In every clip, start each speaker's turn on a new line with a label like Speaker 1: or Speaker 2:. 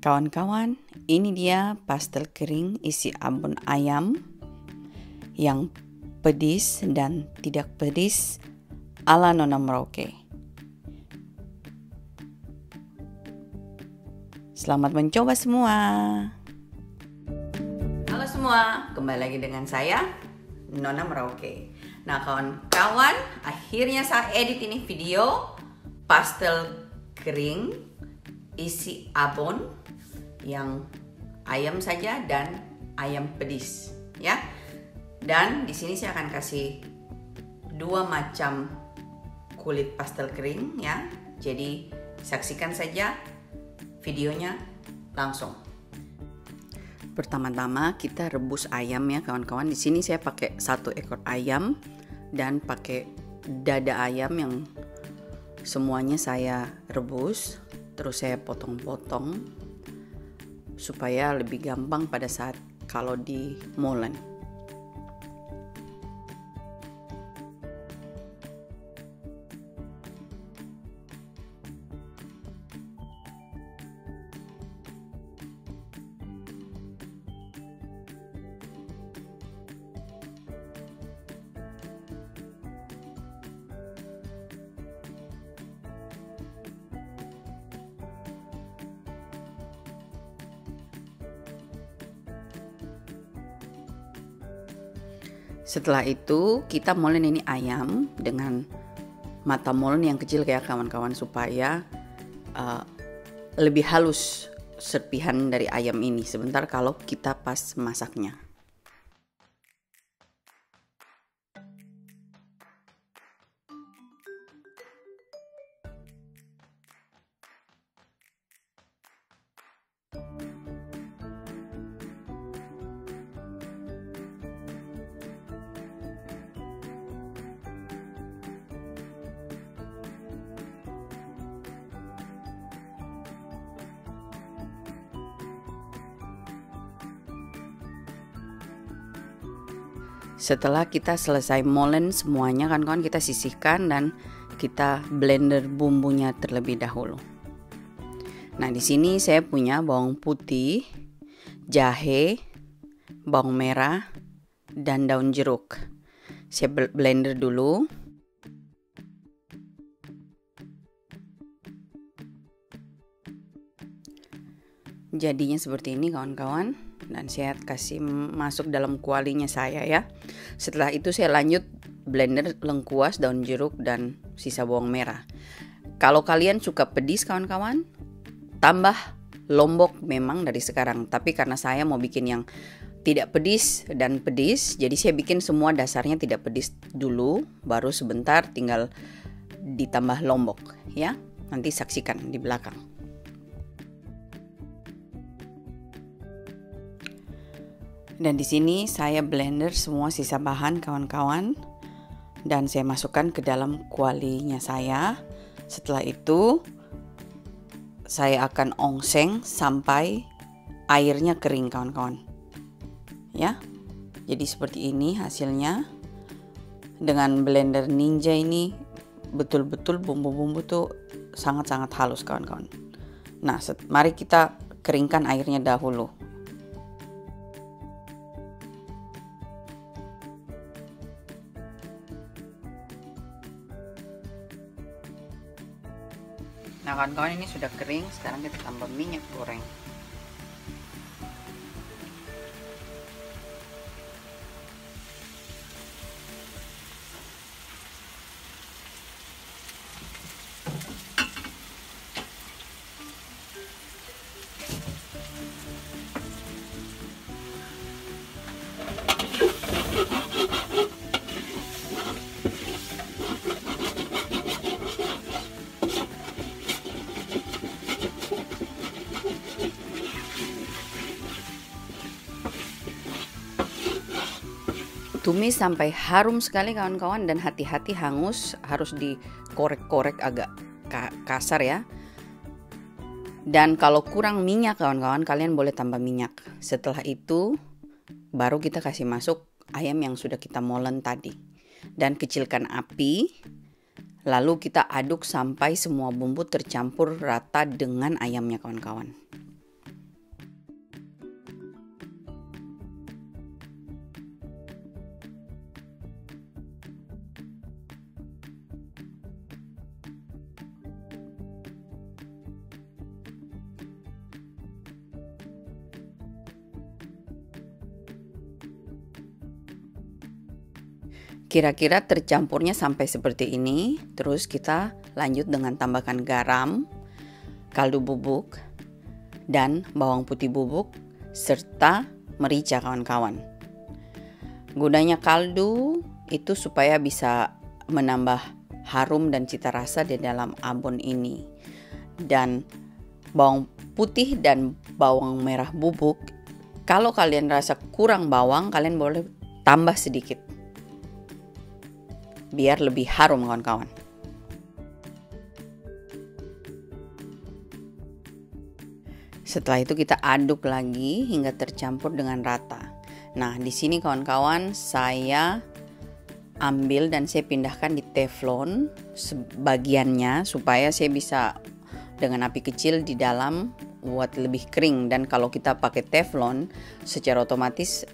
Speaker 1: Kawan-kawan, ini dia pastel kering isi abon ayam yang pedis dan tidak pedis ala Nona Merauke. Selamat mencoba semua. Halo semua, kembali lagi dengan saya Nona Merauke. Nah kawan-kawan, akhirnya saya edit ini video pastel kering isi abon yang ayam saja dan ayam pedis ya. Dan di sini saya akan kasih dua macam kulit pastel kering ya. Jadi saksikan saja videonya langsung. Pertama-tama kita rebus ayam ya kawan-kawan. Di sini saya pakai 1 ekor ayam dan pakai dada ayam yang semuanya saya rebus. Terus saya potong-potong supaya lebih gampang pada saat kalau di molen. Setelah itu kita molen ini ayam dengan mata molen yang kecil ya kawan-kawan supaya lebih halus serpihan dari ayam ini sebentar kalau kita pas masaknya. Setelah kita selesai molen semuanya kan kita sisihkan dan kita blender bumbunya terlebih dahulu. Nah, di sini saya punya bawang putih, jahe, bawang merah, dan daun jeruk. Saya blender dulu. Jadinya seperti ini kawan-kawan. Dan saya kasih masuk dalam kualinya saya ya. Setelah itu saya lanjut blender lengkuas, daun jeruk, dan sisa bawang merah. Kalau kalian suka pedis kawan-kawan, tambah lombok memang dari sekarang. Tapi karena saya mau bikin yang tidak pedis dan pedis, jadi saya bikin semua dasarnya tidak pedis dulu, baru sebentar tinggal ditambah lombok ya. Nanti saksikan di belakang. Dan di sini saya blender semua sisa bahan kawan-kawan dan saya masukkan ke dalam kualinya saya. Setelah itu saya akan ongseng sampai airnya kering kawan-kawan. Ya. Jadi seperti ini hasilnya. Dengan blender Ninja ini betul-betul bumbu-bumbu tuh sangat-sangat halus kawan-kawan. Nah, mari kita keringkan airnya dahulu. Nah kawan-kawan, ini sudah kering, sekarang kita tambah minyak goreng. Tumis sampai harum sekali kawan-kawan dan hati-hati hangus, harus dikorek-korek agak kasar ya. Dan kalau kurang minyak kawan-kawan, kalian boleh tambah minyak. Setelah itu baru kita kasih masuk ayam yang sudah kita molen tadi. Dan kecilkan api, lalu kita aduk sampai semua bumbu tercampur rata dengan ayamnya kawan-kawan. Kira-kira tercampurnya sampai seperti ini. Terus kita lanjut dengan tambahkan garam, kaldu bubuk, dan bawang putih bubuk, serta merica kawan-kawan. Gunanya kaldu itu supaya bisa menambah harum dan cita rasa di dalam abon ini. Dan bawang putih dan bawang merah bubuk, kalau kalian rasa kurang bawang, kalian boleh tambah sedikit biar lebih harum kawan-kawan. Setelah itu kita aduk lagi hingga tercampur dengan rata. Nah, di sini kawan-kawan saya ambil dan saya pindahkan di teflon sebagiannya supaya saya bisa dengan api kecil di dalam buat lebih kering. Dan kalau kita pakai teflon secara otomatis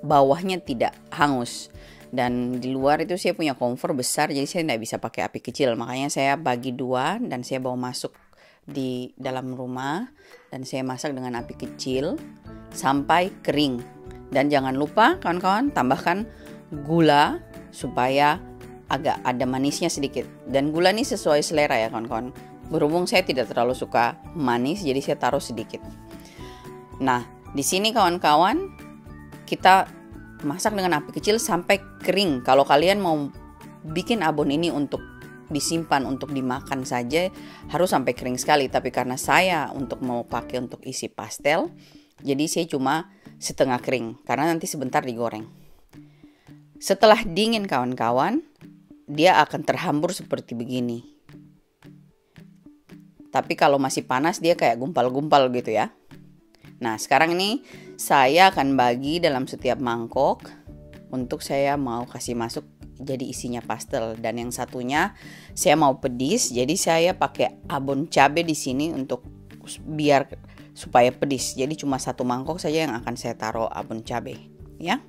Speaker 1: bawahnya tidak hangus. Dan di luar itu saya punya kompor besar, jadi saya tidak bisa pakai api kecil. Makanya saya bagi dua dan saya bawa masuk di dalam rumah. Dan saya masak dengan api kecil sampai kering. Dan jangan lupa kawan-kawan tambahkan gula supaya agak ada manisnya sedikit. Dan gula ini sesuai selera ya kawan-kawan. Berhubung saya tidak terlalu suka manis, jadi saya taruh sedikit. Nah, di sini kawan-kawan kita masak dengan api kecil sampai kering. Kalau kalian mau bikin abon ini untuk disimpan untuk dimakan saja harus sampai kering sekali. Tapi karena saya mau pakai untuk isi pastel, jadi saya cuma setengah kering karena nanti sebentar digoreng. Setelah dingin kawan-kawan, dia akan terhambur seperti begini. Tapi kalau masih panas dia kayak gumpal-gumpal gitu ya. Nah, sekarang ini saya akan bagi dalam setiap mangkok untuk saya mau kasih masuk jadi isinya pastel. Dan yang satunya saya mau pedis, jadi saya pakai abon cabai di sini untuk biar supaya pedis. Jadi cuma satu mangkok saja yang akan saya taruh abon cabai, ya.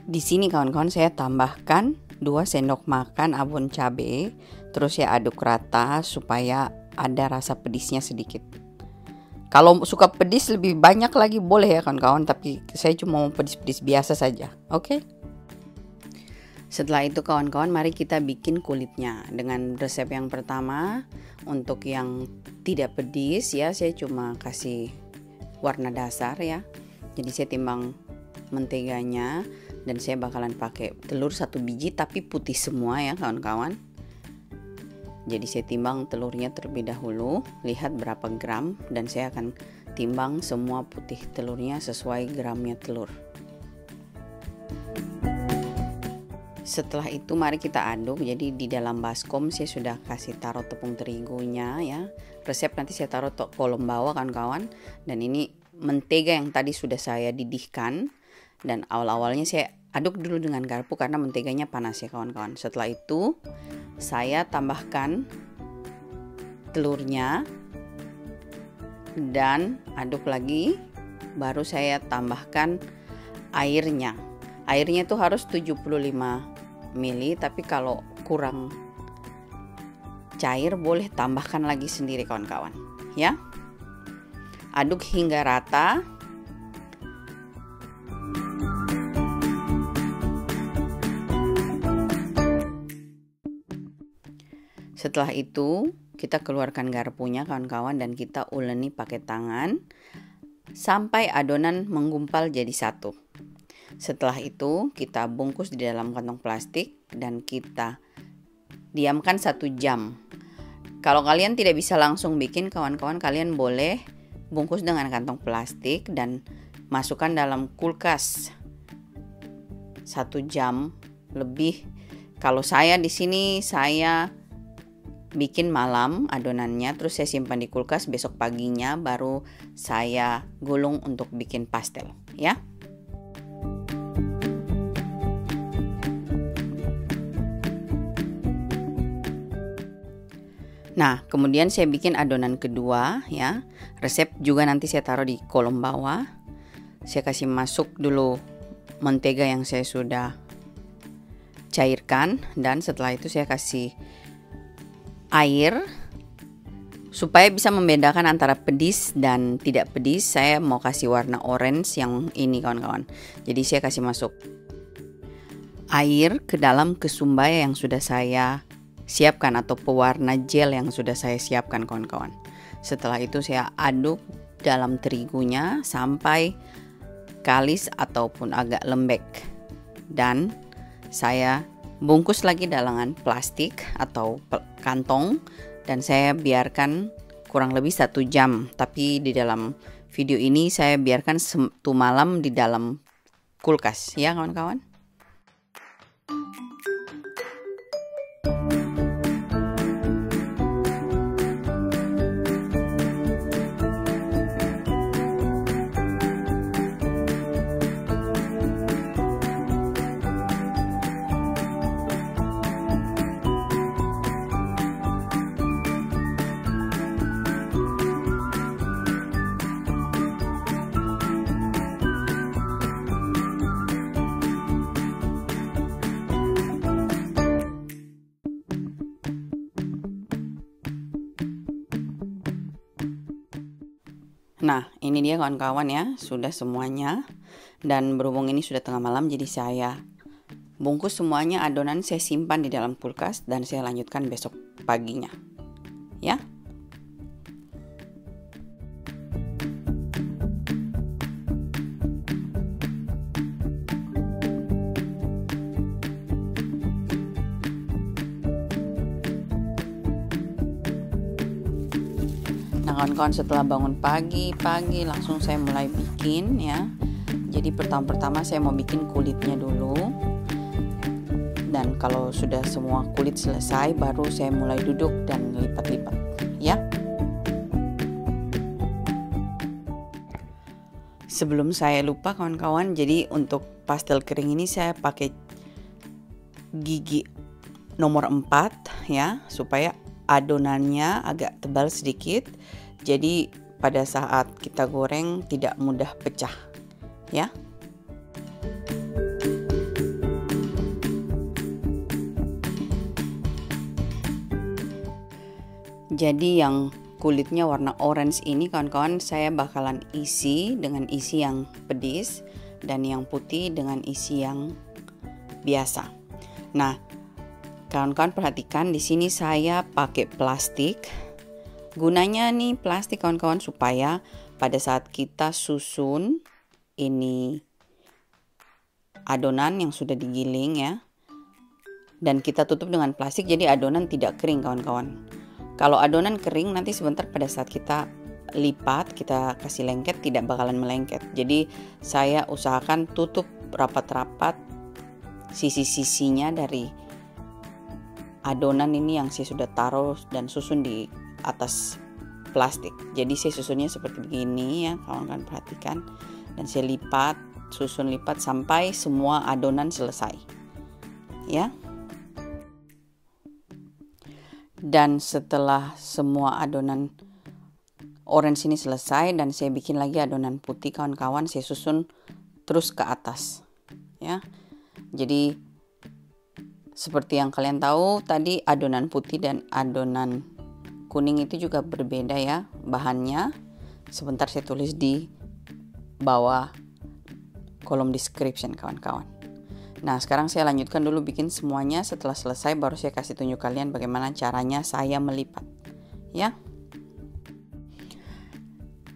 Speaker 1: Di sini kawan-kawan saya tambahkan 2 sendok makan abon cabai, terus saya aduk rata supaya ada rasa pedisnya sedikit. Kalau suka pedis lebih banyak lagi boleh ya kawan-kawan, tapi saya cuma mau pedis-pedis biasa saja. Oke? Setelah itu kawan-kawan mari kita bikin kulitnya dengan resep yang pertama. Untuk yang tidak pedis ya, saya cuma kasih warna dasar ya. Jadi saya timbang menteganya. Dan saya bakalan pakai telur 1 biji tapi putih semua ya kawan-kawan. Jadi saya timbang telurnya terlebih dahulu, lihat berapa gram, dan saya akan timbang semua putih telurnya sesuai gramnya telur. Setelah itu mari kita aduk. Jadi di dalam baskom saya sudah kasih taruh tepung terigunya ya. Resep nanti saya taruh kolom bawah kawan-kawan. Dan ini mentega yang tadi sudah saya didihkan. Dan awal-awalnya saya aduk dulu dengan garpu karena menteganya panas ya kawan-kawan. Setelah itu saya tambahkan telurnya dan aduk lagi. Baru saya tambahkan airnya. Airnya itu harus 75 ml, tapi kalau kurang cair boleh tambahkan lagi sendiri kawan-kawan ya. Aduk hingga rata. Setelah itu kita keluarkan garpunya kawan-kawan dan kita uleni pakai tangan sampai adonan menggumpal jadi satu. Setelah itu kita bungkus di dalam kantong plastik dan kita diamkan 1 jam. Kalau kalian tidak bisa langsung bikin kawan-kawan, kalian boleh bungkus dengan kantong plastik dan masukkan dalam kulkas 1 jam lebih. Kalau saya di sini saya bikin malam adonannya, terus saya simpan di kulkas, besok paginya baru saya gulung untuk bikin pastel ya. Nah, kemudian saya bikin adonan kedua ya. Resep juga nanti saya taruh di kolom bawah. Saya kasih masuk dulu mentega yang saya sudah cairkan, dan setelah itu saya kasih air Supaya bisa membedakan antara pedis dan tidak pedis, saya mau kasih warna orange yang ini kawan-kawan. Jadi saya kasih masuk air ke dalam kesumbaya yang sudah saya siapkan atau pewarna gel yang sudah saya siapkan kawan-kawan. Setelah itu saya aduk dalam terigunya sampai kalis ataupun agak lembek. Dan saya bungkus lagi dalam plastik atau kantong dan saya biarkan kurang lebih 1 jam. Tapi di dalam video ini saya biarkan 1 malam di dalam kulkas ya kawan-kawan. Nah, ini dia kawan-kawan ya, sudah semuanya. Dan berhubung ini sudah tengah malam, jadi saya bungkus semuanya adonan, saya simpan di dalam kulkas dan saya lanjutkan besok paginya. Ya. Nah kawan-kawan, setelah bangun pagi langsung saya mulai bikin ya. Jadi pertama-tama saya mau bikin kulitnya dulu. Dan kalau sudah semua kulit selesai baru saya mulai duduk dan lipat-lipat ya. Sebelum saya lupa kawan-kawan, jadi untuk pastel kering ini saya pakai gigi nomor 4 ya, supaya adonannya agak tebal sedikit, jadi pada saat kita goreng tidak mudah pecah ya. Jadi yang kulitnya warna orange ini kawan-kawan saya bakalan isi dengan isi yang pedis dan yang putih dengan isi yang biasa. Nah kawan-kawan perhatikan di sini saya pakai plastik. Gunanya nih plastik kawan-kawan supaya pada saat kita susun ini adonan yang sudah digiling ya, dan kita tutup dengan plastik jadi adonan tidak kering kawan-kawan. Kalau adonan kering nanti sebentar pada saat kita lipat, kita kasih lengket tidak bakalan melengket. Jadi saya usahakan tutup rapat-rapat sisi-sisinya dari adonan ini yang saya sudah taruh dan susun di atas plastik. Jadi saya susunnya seperti begini ya kawan-kawan perhatikan, dan saya lipat, susun lipat sampai semua adonan selesai ya. Dan setelah semua adonan orange ini selesai dan saya bikin lagi adonan putih kawan-kawan, saya susun terus ke atas ya. Jadi seperti yang kalian tahu tadi, adonan putih dan adonan kuning itu juga berbeda ya bahannya. Sebentar saya tulis di bawah kolom description kawan-kawan. Nah sekarang saya lanjutkan dulu bikin semuanya. Setelah selesai baru saya kasih tunjuk kalian bagaimana caranya saya melipat ya.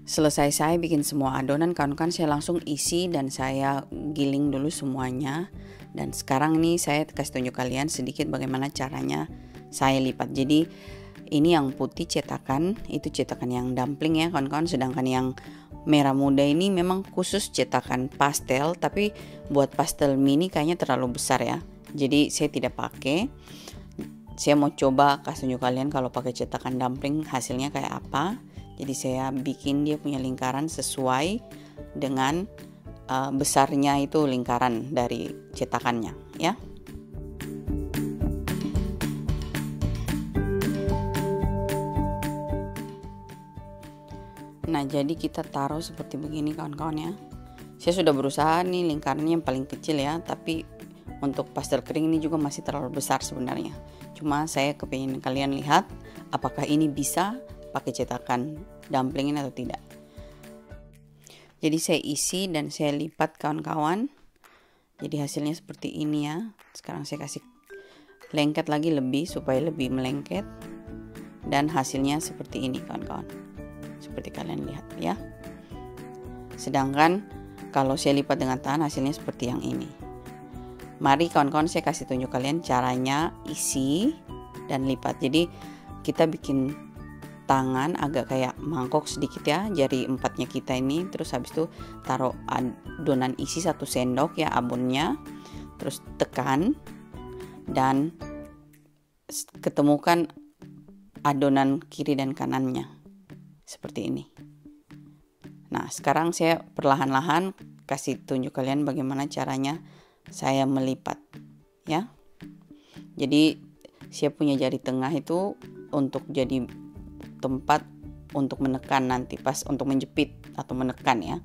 Speaker 1: Selesai saya bikin semua adonan kawan-kawan, saya langsung isi dan saya giling dulu semuanya. Dan sekarang nih saya kasih tunjuk kalian sedikit bagaimana caranya saya lipat. Jadi ini yang putih cetakan, itu cetakan yang dumpling ya kawan-kawan. Sedangkan yang merah muda ini memang khusus cetakan pastel, tapi buat pastel mini kayaknya terlalu besar ya. Jadi saya tidak pakai. Saya mau coba kasih tunjuk kalian kalau pakai cetakan dumpling hasilnya kayak apa. Jadi saya bikin dia punya lingkaran sesuai dengan besarnya itu lingkaran dari cetakannya ya. Nah jadi kita taruh seperti begini kawan-kawan ya. Saya sudah berusaha nih lingkarannya yang paling kecil ya, tapi untuk pastel kering ini juga masih terlalu besar sebenarnya. Cuma saya kepingin kalian lihat apakah ini bisa pakai cetakan dumpling ini atau tidak. Jadi saya isi dan saya lipat kawan-kawan. Jadi hasilnya seperti ini ya. Sekarang saya kasih lengket lagi lebih supaya lebih melengket. Dan hasilnya seperti ini kawan-kawan. Seperti kalian lihat ya. Sedangkan kalau saya lipat dengan tangan hasilnya seperti yang ini. Mari kawan-kawan saya kasih tunjuk kalian caranya isi dan lipat. Jadi kita bikin tangan agak kayak mangkok sedikit ya, jari empatnya kita ini. Terus habis itu taruh adonan isi 1 sendok ya abonnya. Terus tekan dan ketemukan adonan kiri dan kanannya. Seperti ini. Nah, sekarang saya perlahan-lahan kasih tunjuk kalian bagaimana caranya saya melipat ya. Jadi saya punya jari tengah itu untuk jadi tempat untuk menekan nanti pas untuk menjepit atau menekan ya,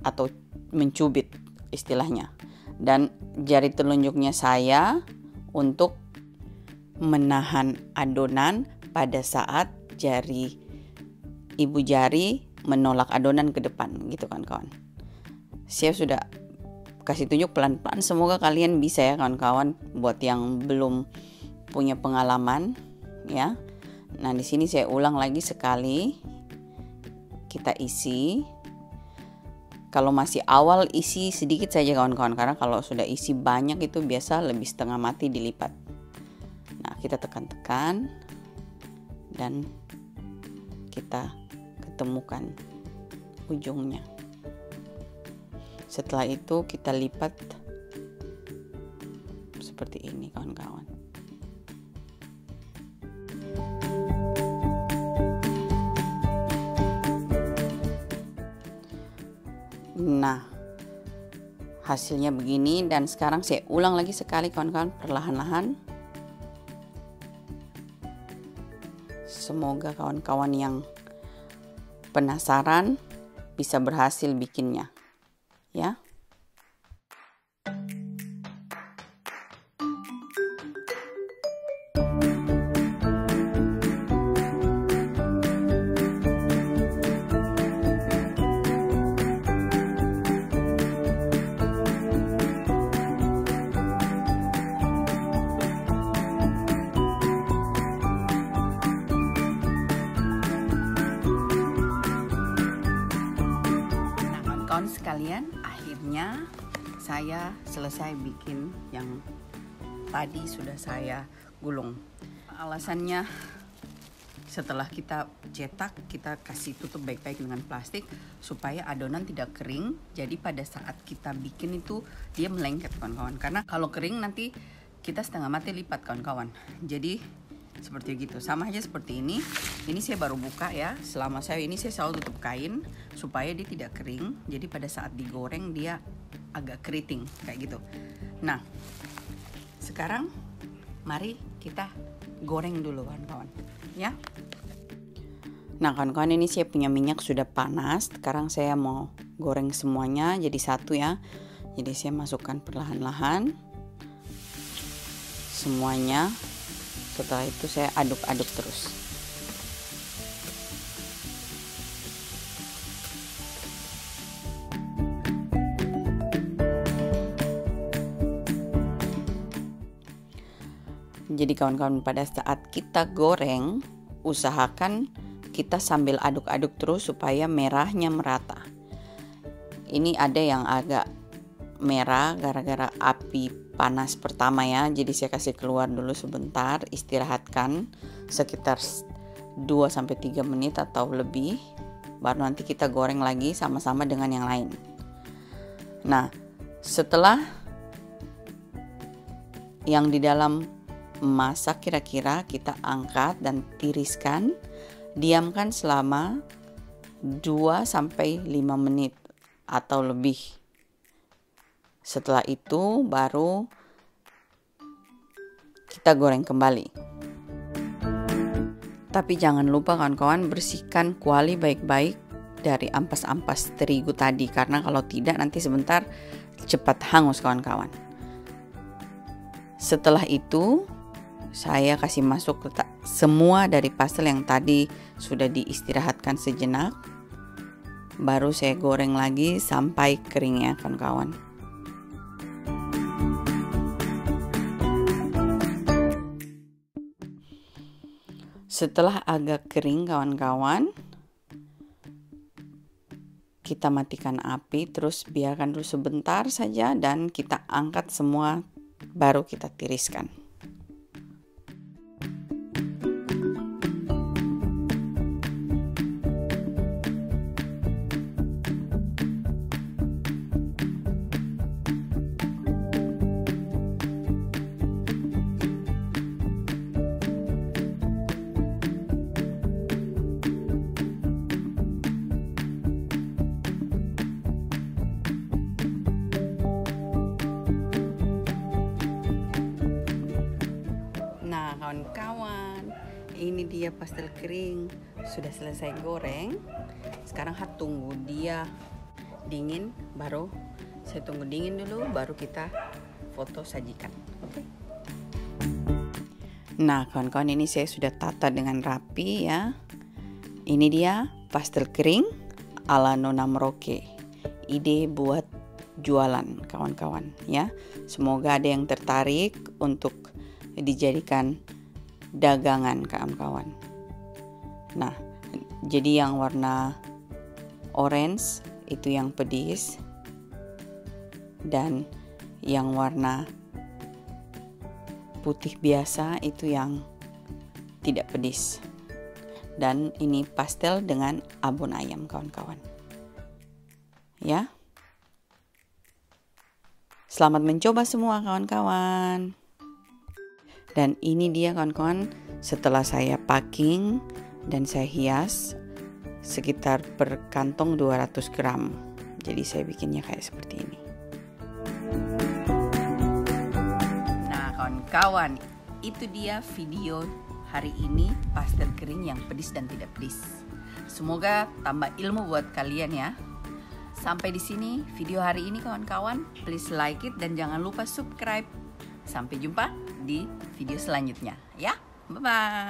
Speaker 1: atau mencubit istilahnya. Dan jari telunjuknya saya untuk menahan adonan pada saat ibu jari menolak adonan ke depan gitu kan kawan. Saya sudah kasih tunjuk pelan-pelan, semoga kalian bisa ya kawan-kawan buat yang belum punya pengalaman ya. Nah, di sini saya ulang lagi sekali. Kita isi. Kalau masih awal isi sedikit saja kawan-kawan, karena kalau sudah isi banyak itu biasa lebih setengah mati dilipat. Nah, kita tekan-tekan dan kita ketemukan ujungnya. Setelah itu kita lipat seperti ini kawan-kawan. Nah, hasilnya begini dan sekarang saya ulang lagi sekali kawan-kawan perlahan-lahan. Semoga kawan-kawan yang penasaran bisa berhasil bikinnya ya. Kawan sekalian, akhirnya saya selesai bikin yang tadi sudah saya gulung. Alasannya setelah kita cetak, kita kasih tutup baik-baik dengan plastik supaya adonan tidak kering. Jadi pada saat kita bikin itu dia melengket kawan-kawan. Karena kalau kering nanti kita setengah mati lipat kawan-kawan. Jadi seperti gitu, sama aja seperti ini. Ini saya baru buka ya. Selama saya ini saya selalu tutup kain supaya dia tidak kering. Jadi pada saat digoreng dia agak keriting kayak gitu. Nah, sekarang mari kita goreng dulu kawan-kawan ya. Nah kawan-kawan, ini saya punya minyak sudah panas. Sekarang saya mau goreng semuanya jadi satu ya. Jadi saya masukkan perlahan-lahan semuanya. Setelah itu saya aduk-aduk terus. Jadi kawan-kawan, pada saat kita goreng, usahakan kita sambil aduk-aduk terus supaya merahnya merata. Ini ada yang agak merah gara-gara api panas pertama ya. Jadi saya kasih keluar dulu sebentar, istirahatkan sekitar 2-3 menit atau lebih. Baru nanti kita goreng lagi sama-sama dengan yang lain. Nah, setelah yang di dalam masak kira-kira kita angkat dan tiriskan, diamkan selama 2-5 menit atau lebih. Setelah itu baru kita goreng kembali. Tapi jangan lupa kawan-kawan bersihkan kuali baik-baik dari ampas-ampas terigu tadi, karena kalau tidak nanti sebentar cepat hangus kawan-kawan. Setelah itu saya kasih masuk semua dari pastel yang tadi sudah diistirahatkan sejenak. Baru saya goreng lagi sampai kering ya kawan-kawan. Setelah agak kering kawan-kawan, kita matikan api, terus biarkan dulu sebentar saja dan kita angkat semua, baru kita tiriskan. Nah kawan-kawan, ini dia pastel kering, sudah selesai goreng. Sekarang tunggu dia dingin, baru saya tunggu dingin dulu, baru kita foto sajikan. Oke. Nah kawan-kawan, ini saya sudah tata dengan rapi ya. Ini dia pastel kering ala Nona Merauke. Ide buat jualan kawan-kawan ya. Semoga ada yang tertarik untuk dijadikan dagangan kawan-kawan. Nah, jadi yang warna orange itu yang pedis, dan yang warna putih biasa itu yang tidak pedis. Dan ini pastel dengan abon ayam kawan-kawan. Ya. Selamat mencoba semua kawan-kawan. Dan ini dia kawan-kawan, setelah saya packing dan saya hias sekitar per kantong 200 gram. Jadi saya bikinnya kayak seperti ini. Nah kawan-kawan, itu dia video hari ini pastel kering yang pedis dan tidak pedis. Semoga tambah ilmu buat kalian ya. Sampai di sini video hari ini kawan-kawan. Please like it dan jangan lupa subscribe. Sampai jumpa di video selanjutnya ya. Bye bye.